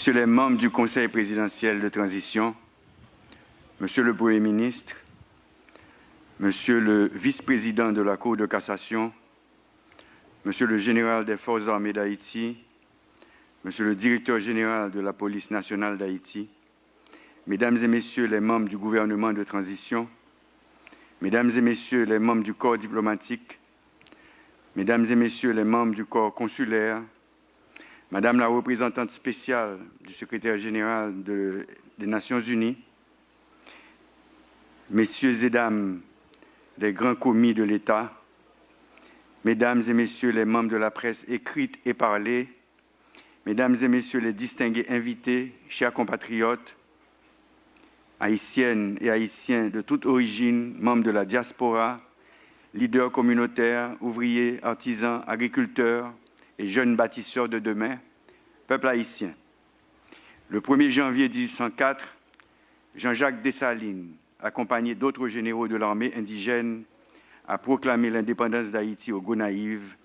Messieurs les membres du Conseil présidentiel de transition, Monsieur le Premier ministre, Monsieur le vice-président de la Cour de cassation, Monsieur le général des Forces armées d'Haïti, Monsieur le directeur général de la Police nationale d'Haïti, Mesdames et Messieurs les membres du gouvernement de transition, Mesdames et Messieurs les membres du corps diplomatique, Mesdames et Messieurs les membres du corps consulaire, Madame la représentante spéciale du secrétaire général des Nations Unies, Messieurs et Dames les grands commis de l'État, Mesdames et Messieurs les membres de la presse écrite et parlée, Mesdames et Messieurs les distingués invités, chers compatriotes, haïtiennes et haïtiens de toute origine, membres de la diaspora, leaders communautaires, ouvriers, artisans, agriculteurs et jeunes bâtisseurs de demain, peuple haïtien. Le 1er janvier 1804, Jean-Jacques Dessalines, accompagné d'autres généraux de l'armée indigène, a proclamé l'indépendance d'Haïti aux Gonaïves,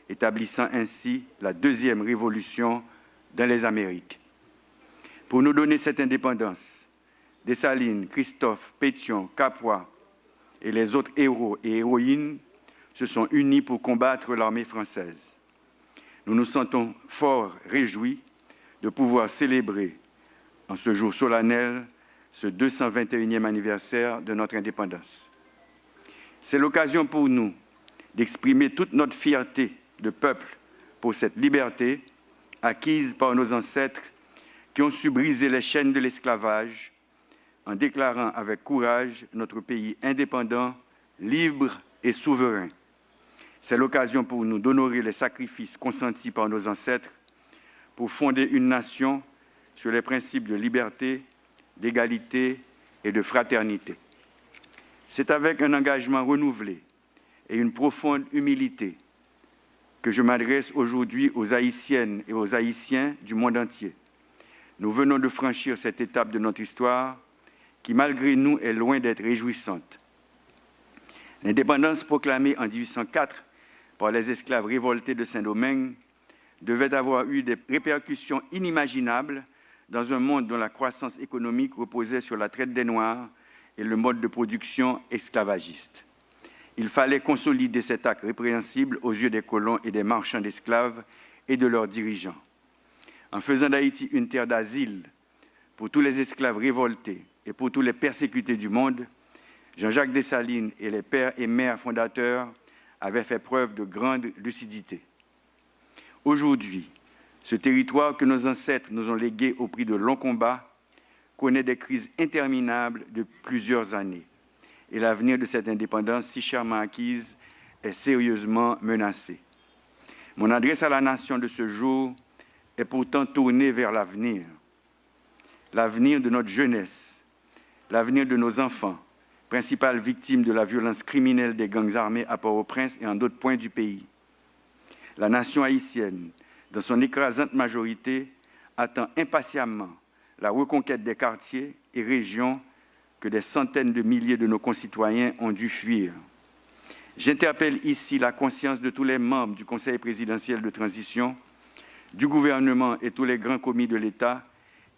établissant ainsi la deuxième révolution dans les Amériques. Pour nous donner cette indépendance, Dessalines, Christophe, Pétion, Capois et les autres héros et héroïnes se sont unis pour combattre l'armée française. Nous nous sentons fort réjouis de pouvoir célébrer en ce jour solennel ce 221e anniversaire de notre indépendance. C'est l'occasion pour nous d'exprimer toute notre fierté de peuple pour cette liberté acquise par nos ancêtres qui ont su briser les chaînes de l'esclavage en déclarant avec courage notre pays indépendant, libre et souverain. C'est l'occasion pour nous d'honorer les sacrifices consentis par nos ancêtres pour fonder une nation sur les principes de liberté, d'égalité et de fraternité. C'est avec un engagement renouvelé et une profonde humilité que je m'adresse aujourd'hui aux Haïtiennes et aux Haïtiens du monde entier. Nous venons de franchir cette étape de notre histoire qui, malgré nous, est loin d'être réjouissante. L'indépendance proclamée en 1804 par les esclaves révoltés de Saint-Domingue devait avoir eu des répercussions inimaginables dans un monde dont la croissance économique reposait sur la traite des Noirs et le mode de production esclavagiste. Il fallait consolider cet acte répréhensible aux yeux des colons et des marchands d'esclaves et de leurs dirigeants. En faisant d'Haïti une terre d'asile pour tous les esclaves révoltés et pour tous les persécutés du monde, Jean-Jacques Dessalines et les pères et mères fondateurs avaient fait preuve de grande lucidité. Aujourd'hui, ce territoire que nos ancêtres nous ont légué au prix de longs combats connaît des crises interminables de plusieurs années. Et l'avenir de cette indépendance si chèrement acquise est sérieusement menacé. Mon adresse à la nation de ce jour est pourtant tournée vers l'avenir de notre jeunesse, l'avenir de nos enfants, principales victimes de la violence criminelle des gangs armés à Port-au-Prince et en d'autres points du pays. La nation haïtienne, dans son écrasante majorité, attend impatiemment la reconquête des quartiers et régions que des centaines de milliers de nos concitoyens ont dû fuir. J'interpelle ici la conscience de tous les membres du Conseil présidentiel de transition, du gouvernement et tous les grands commis de l'État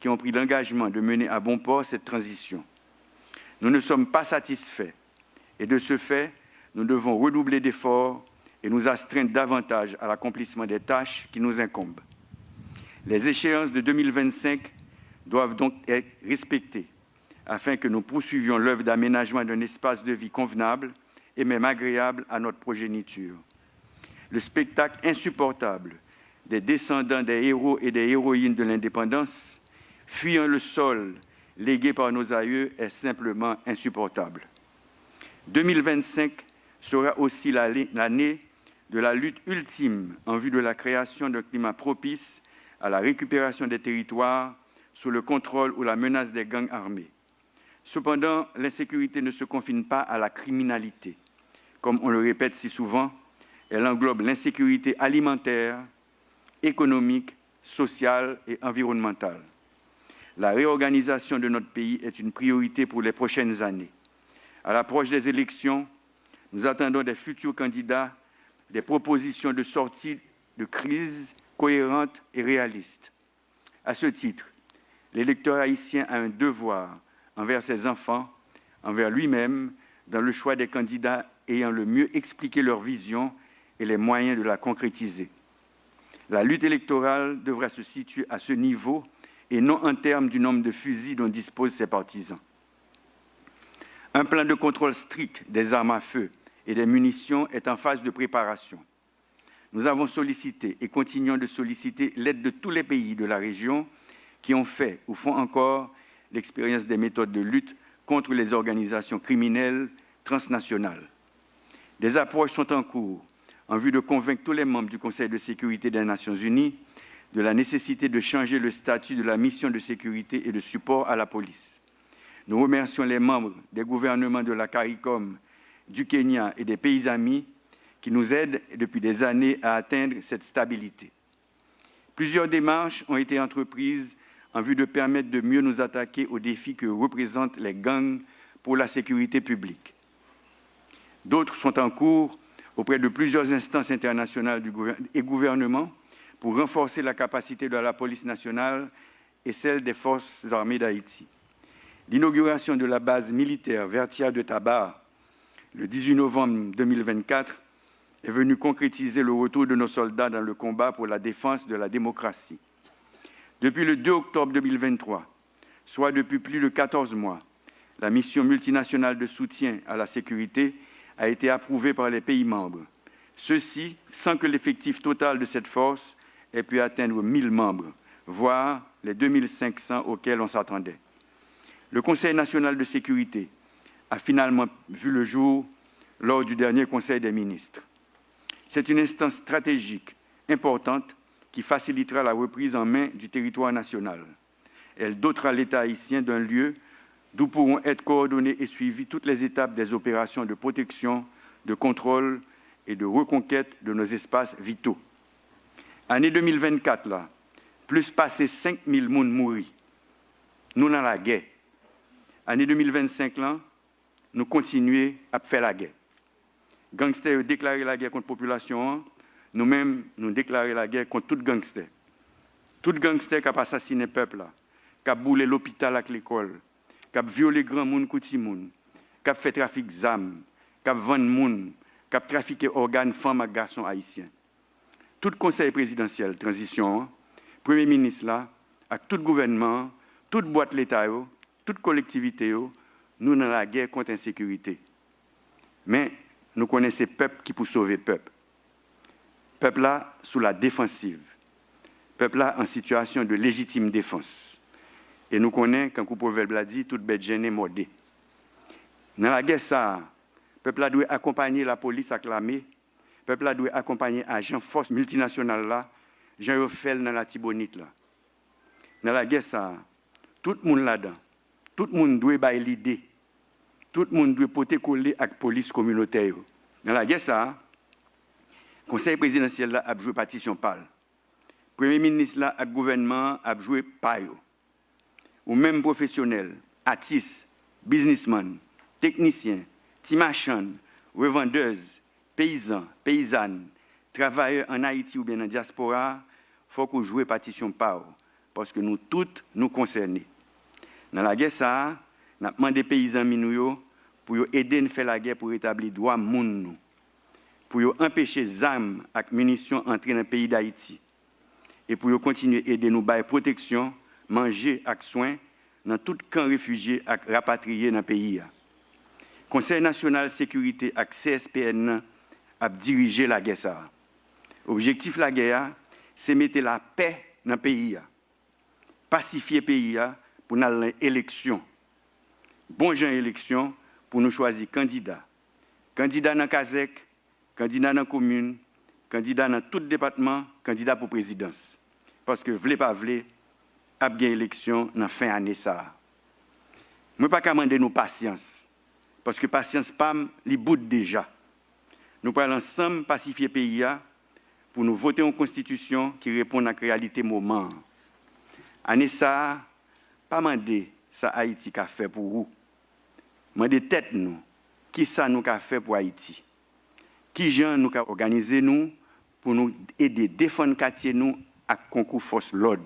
qui ont pris l'engagement de mener à bon port cette transition. Nous ne sommes pas satisfaits et de ce fait, nous devons redoubler d'efforts et nous astreindre davantage à l'accomplissement des tâches qui nous incombent. Les échéances de 2025 doivent donc être respectées afin que nous poursuivions l'œuvre d'aménagement d'un espace de vie convenable et même agréable à notre progéniture. Le spectacle insupportable des descendants des héros et des héroïnes de l'indépendance, fuyant le sol légué par nos aïeux, est simplement insupportable. 2025 sera aussi l'année de la lutte ultime en vue de la création d'un climat propice à la récupération des territoires sous le contrôle ou la menace des gangs armés. Cependant, l'insécurité ne se confine pas à la criminalité. Comme on le répète si souvent, elle englobe l'insécurité alimentaire, économique, sociale et environnementale. La réorganisation de notre pays est une priorité pour les prochaines années. À l'approche des élections, nous attendons des futurs candidats des propositions de sortie de crise cohérentes et réalistes. À ce titre, l'électeur haïtien a un devoir envers ses enfants, envers lui-même, dans le choix des candidats ayant le mieux expliqué leur vision et les moyens de la concrétiser. La lutte électorale devra se situer à ce niveau et non en termes du nombre de fusils dont disposent ses partisans. Un plan de contrôle strict des armes à feu et des munitions est en phase de préparation. Nous avons sollicité et continuons de solliciter l'aide de tous les pays de la région qui ont fait ou font encore l'expérience des méthodes de lutte contre les organisations criminelles transnationales. Des approches sont en cours en vue de convaincre tous les membres du Conseil de sécurité des Nations Unies de la nécessité de changer le statut de la mission de sécurité et de support à la police. Nous remercions les membres des gouvernements de la CARICOM, du Kenya et des pays amis qui nous aident depuis des années à atteindre cette stabilité. Plusieurs démarches ont été entreprises en vue de permettre de mieux nous attaquer aux défis que représentent les gangs pour la sécurité publique. D'autres sont en cours auprès de plusieurs instances internationales et gouvernements pour renforcer la capacité de la police nationale et celle des forces armées d'Haïti. L'inauguration de la base militaire Vertia de Tabar, le 18 novembre 2024, est venue concrétiser le retour de nos soldats dans le combat pour la défense de la démocratie. Depuis le 2 octobre 2023, soit depuis plus de 14 mois, la mission multinationale de soutien à la sécurité a été approuvée par les pays membres. Ceci sans que l'effectif total de cette force ait pu atteindre 1000 membres, voire les 2500 auxquels on s'attendait. Le Conseil national de sécurité a finalement vu le jour lors du dernier Conseil des ministres. C'est une instance stratégique importante qui facilitera la reprise en main du territoire national. Elle dotera l'État haïtien d'un lieu d'où pourront être coordonnées et suivies toutes les étapes des opérations de protection, de contrôle et de reconquête de nos espaces vitaux. Année 2024, là, plus passé 5000 moun mouri. Nous dans la guerre. Année 2025, là, nous continuons à faire la guerre. Gangsters ont déclaré la guerre contre la population, nous-mêmes, nous déclarons la guerre contre tout gangster. Tout gangster qui a assassiné le peuple, qui a boulé l'hôpital avec l'école, qui a violé grand monde, petit monde, qui a fait trafic d'armes, qui a vendu monde, qui a trafiqué organes femmes et garçons haïtiens. Tout conseil présidentiel, transition, premier ministre là, avec tout gouvernement, toute boîte l'État, toute collectivité, nous dans la guerre contre l'insécurité. Mais nous connaissons peuple qui pour sauver le peuple. Peuple là sous la défensive. Peuple là en situation de légitime défense. Et nous connaissons, quand le proverbe l'a dit, toute bête gênée mordée. Dans la guerre, ça, peuple là doit accompagner la police avec l'armée. Peuple là doit accompagner agents force multinationale là, Jean Refel dans la Tibonite là. Dans la guerre, ça, tout le monde là-dedans, tout le monde doit avoir l'idée. Tout le monde doit porter coller avec la police communautaire. Dans la guerre, ça, le conseil présidentiel là, a joué partition pâle. Le premier ministre là, avec le gouvernement, a joué paille. Ou même professionnels, artistes, businessmen, techniciens, timachan, revendeuses, paysans, paysannes, travailleurs en Haïti ou bien en diaspora, il faut qu'on joue partition pâle. Parce que nous toutes nous concernons. Dans la guerre, ça, nous avons demandé aux paysans minouyo pour aider à faire la guerre pour rétablir les droits de l'homme, pour empêcher les armes et munitions d'entrer dans le pays d'Haïti et pour continuer à aider nous à protection, manger et soins dans tout camp réfugié et rapatrié dans le pays. Le Conseil national de sécurité et CSPN a dirigé la guerre. L'objectif de la guerre, c'est de mettre la paix dans le pays, pacifier le pays pour aller à l'élection. Bon gens élection pour nous choisir candidats. Candidats dans Kazek, candidats dans la commune, candidats dans tout département, candidats pour présidence. Parce que, vle pas vle, a bien élection dans fin année ça. Je ne peux pas demander nos patience. Parce que patience PAM, li bout déjà. Nous parlons ensemble pacifier le pays pour nous voter une constitution qui répond à la réalité moment. Année ça, pas demander ça Haïti qu'a fait pour vous. Demander tête nous, qui ça nous qu'a fait pour Haïti. Qui gens nous qu'a organisé nous pour nous aider défendre quartier nous à concours force l'ordre.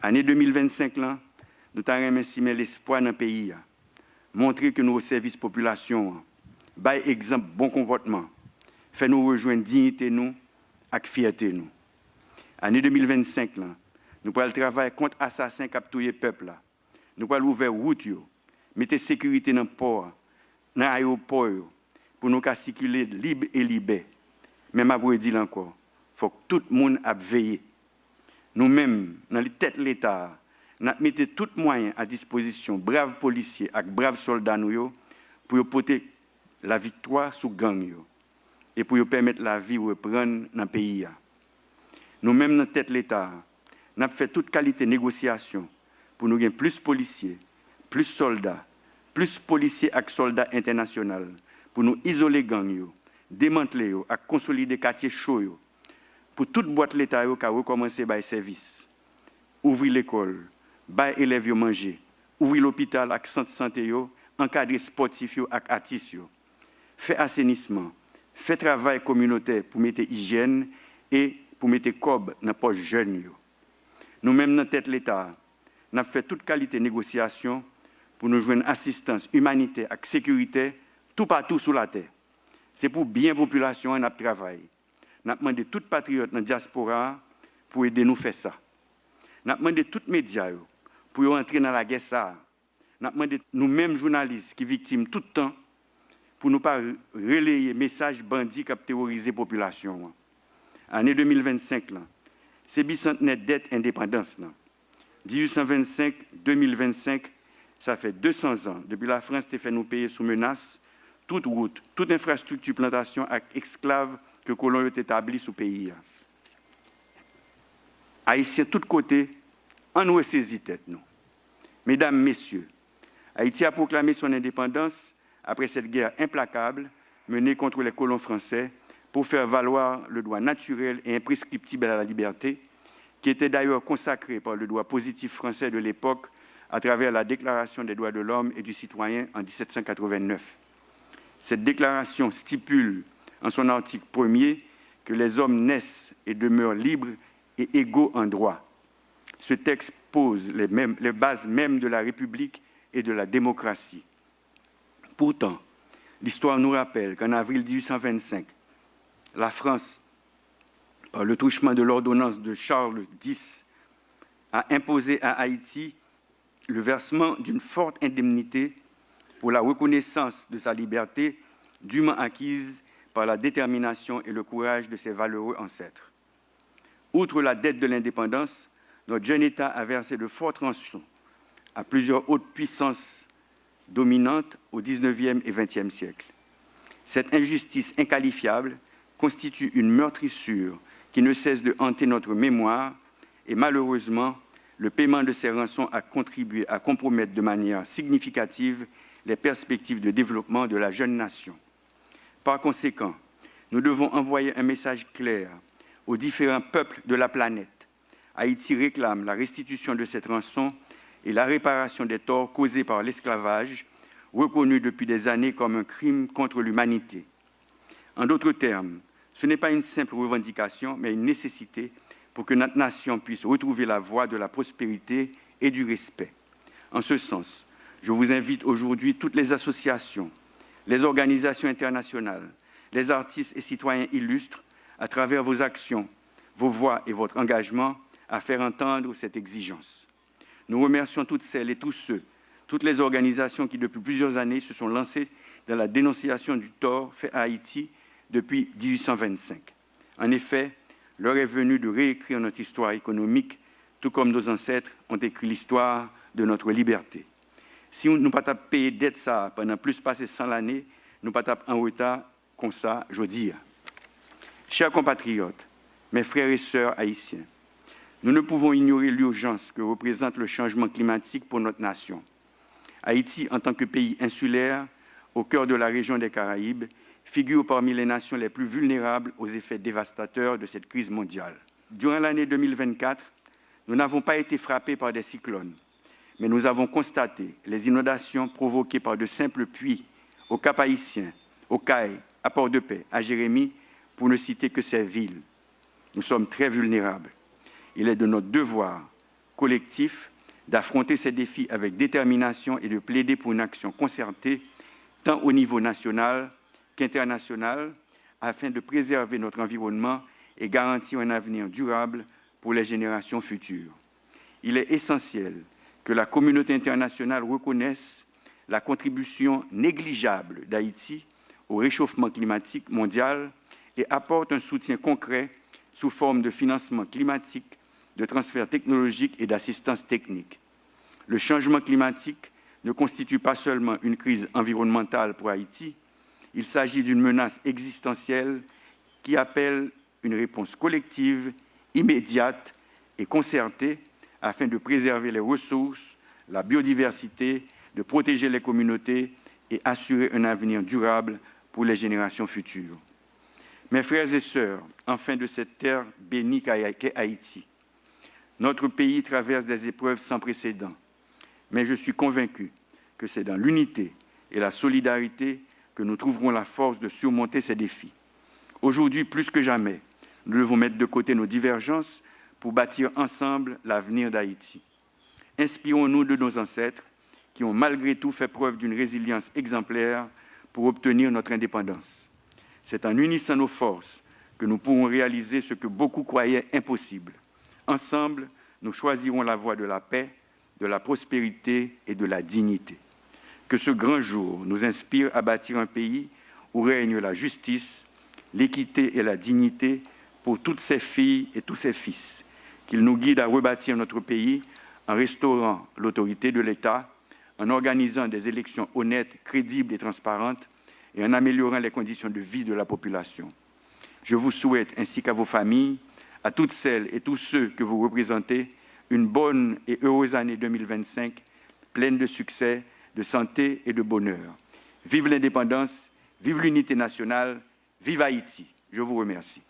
Année 2025, là, nous avons estimé l'espoir dans le pays. Montrer que nous au service population, by exemple bon comportement, fait nous rejoindre dignité nous avec fierté nous. Année 2025, là, nous pourrons travailler contre assassins capturés peuple là. Nous pourrons ouvrir route yo, mettre sécurité dans le port, dans l'aéroport pour nous circuler libre et libère. Même après dire encore, faut que tout le monde a veillé. Nous-mêmes, dans les têtes de l'État, nous mettons tout moyen à disposition, braves policiers et braves soldats nous, pour porter la victoire sous gang yo, et pour permettre la vie de reprendre dans le pays. Nous-mêmes, dans la tête de l'État, nous avons fait toute qualité de négociation pour nous gagner plus de policiers, plus de soldats, plus de policiers et soldats internationaux, pour nous isoler gang yo, démanteler yo, et consolider quartier chaud pour toute boîte l'État qui a recommencé par service. Ouvrir l'école, bailler élèves manger, ouvrir l'hôpital avec centre santé yo, encadrer sportif yo avec artistes yo. Faire assainissement, faire travail communautaire pour mettre hygiène et pour mettre cob dans poche jeunes yo. Nous-mêmes dans tête l'État, nous avons fait toute qualité de négociation pour nous joindre assistance humanitaire et sécurité tout partout sur la terre. C'est pour bien population et notre travail. Nous avons demandé tous les patriotes dans la diaspora pour aider nous à faire ça. Nous avons demandé tous les médias pour entrer dans la guerre. Nous avons demandé nous-mêmes journalistes qui sont victimes tout le temps pour ne pas relayer messages bandits qui ont terrorisé la population. Année 2025, c'est bicentenaire dette indépendance. 1825-2025, ça fait 200 ans depuis la France a fait nous payer sous menace toute route, toute infrastructure plantation avec esclaves que les colons ont établis sous le pays. Haïtiens de tous côtés, en nous saisi tête nous. Mesdames, Messieurs, Haïti a proclamé son indépendance après cette guerre implacable menée contre les colons français pour faire valoir le droit naturel et imprescriptible à la liberté, qui était d'ailleurs consacré par le droit positif français de l'époque à travers la Déclaration des droits de l'homme et du citoyen en 1789. Cette déclaration stipule en son article 1er que les hommes naissent et demeurent libres et égaux en droit. Ce texte pose les bases mêmes de la République et de la démocratie. Pourtant, l'histoire nous rappelle qu'en avril 1825, la France, par le truchement de l'ordonnance de Charles X, a imposé à Haïti le versement d'une forte indemnité pour la reconnaissance de sa liberté dûment acquise par la détermination et le courage de ses valeureux ancêtres. Outre la dette de l'indépendance, notre jeune État a versé de fortes rançons à plusieurs hautes puissances dominantes au XIXe et XXe siècle. Cette injustice inqualifiable constitue une meurtrissure qui ne cesse de hanter notre mémoire et malheureusement, le paiement de ces rançons a contribué à compromettre de manière significative les perspectives de développement de la jeune nation. Par conséquent, nous devons envoyer un message clair aux différents peuples de la planète. Haïti réclame la restitution de cette rançon et la réparation des torts causés par l'esclavage, reconnu depuis des années comme un crime contre l'humanité. En d'autres termes, ce n'est pas une simple revendication, mais une nécessité pour que notre nation puisse retrouver la voie de la prospérité et du respect. En ce sens, je vous invite aujourd'hui toutes les associations, les organisations internationales, les artistes et citoyens illustres, à travers vos actions, vos voix et votre engagement, à faire entendre cette exigence. Nous remercions toutes celles et tous ceux, toutes les organisations qui, depuis plusieurs années, se sont lancées dans la dénonciation du tort fait à Haïti depuis 1825. En effet, l'heure est venue de réécrire notre histoire économique, tout comme nos ancêtres ont écrit l'histoire de notre liberté. Si nous ne pas payer dette ça pendant plus de 100 années, nous ne pas en retard comme ça, je dis. Chers compatriotes, mes frères et sœurs haïtiens, nous ne pouvons ignorer l'urgence que représente le changement climatique pour notre nation. Haïti, en tant que pays insulaire, au cœur de la région des Caraïbes, figure parmi les nations les plus vulnérables aux effets dévastateurs de cette crise mondiale. Durant l'année 2024, nous n'avons pas été frappés par des cyclones, mais nous avons constaté les inondations provoquées par de simples pluies au Cap-Haïtien, au Cayes, à Port-de-Paix, à Jérémie, pour ne citer que ces villes. Nous sommes très vulnérables. Il est de notre devoir, collectif d'affronter ces défis avec détermination et de plaider pour une action concertée, tant au niveau national qu'international, afin de préserver notre environnement et garantir un avenir durable pour les générations futures. Il est essentiel que la communauté internationale reconnaisse la contribution négligeable d'Haïti au réchauffement climatique mondial et apporte un soutien concret sous forme de financement climatique, de transfert technologique et d'assistance technique. Le changement climatique ne constitue pas seulement une crise environnementale pour Haïti, il s'agit d'une menace existentielle qui appelle une réponse collective, immédiate et concertée afin de préserver les ressources, la biodiversité, de protéger les communautés et assurer un avenir durable pour les générations futures. Mes frères et sœurs, enfin de cette terre bénie qu'est Haïti, notre pays traverse des épreuves sans précédent, mais je suis convaincu que c'est dans l'unité et la solidarité que nous trouverons la force de surmonter ces défis. Aujourd'hui, plus que jamais, nous devons mettre de côté nos divergences pour bâtir ensemble l'avenir d'Haïti. Inspirons-nous de nos ancêtres qui ont malgré tout fait preuve d'une résilience exemplaire pour obtenir notre indépendance. C'est en unissant nos forces que nous pourrons réaliser ce que beaucoup croyaient impossible. Ensemble, nous choisirons la voie de la paix, de la prospérité et de la dignité. Que ce grand jour nous inspire à bâtir un pays où règne la justice, l'équité et la dignité pour toutes ses filles et tous ses fils. Qu'il nous guide à rebâtir notre pays en restaurant l'autorité de l'État, en organisant des élections honnêtes, crédibles et transparentes et en améliorant les conditions de vie de la population. Je vous souhaite, ainsi qu'à vos familles, à toutes celles et tous ceux que vous représentez, une bonne et heureuse année 2025, pleine de succès, de santé et de bonheur. Vive l'indépendance, vive l'unité nationale, vive Haïti. Je vous remercie.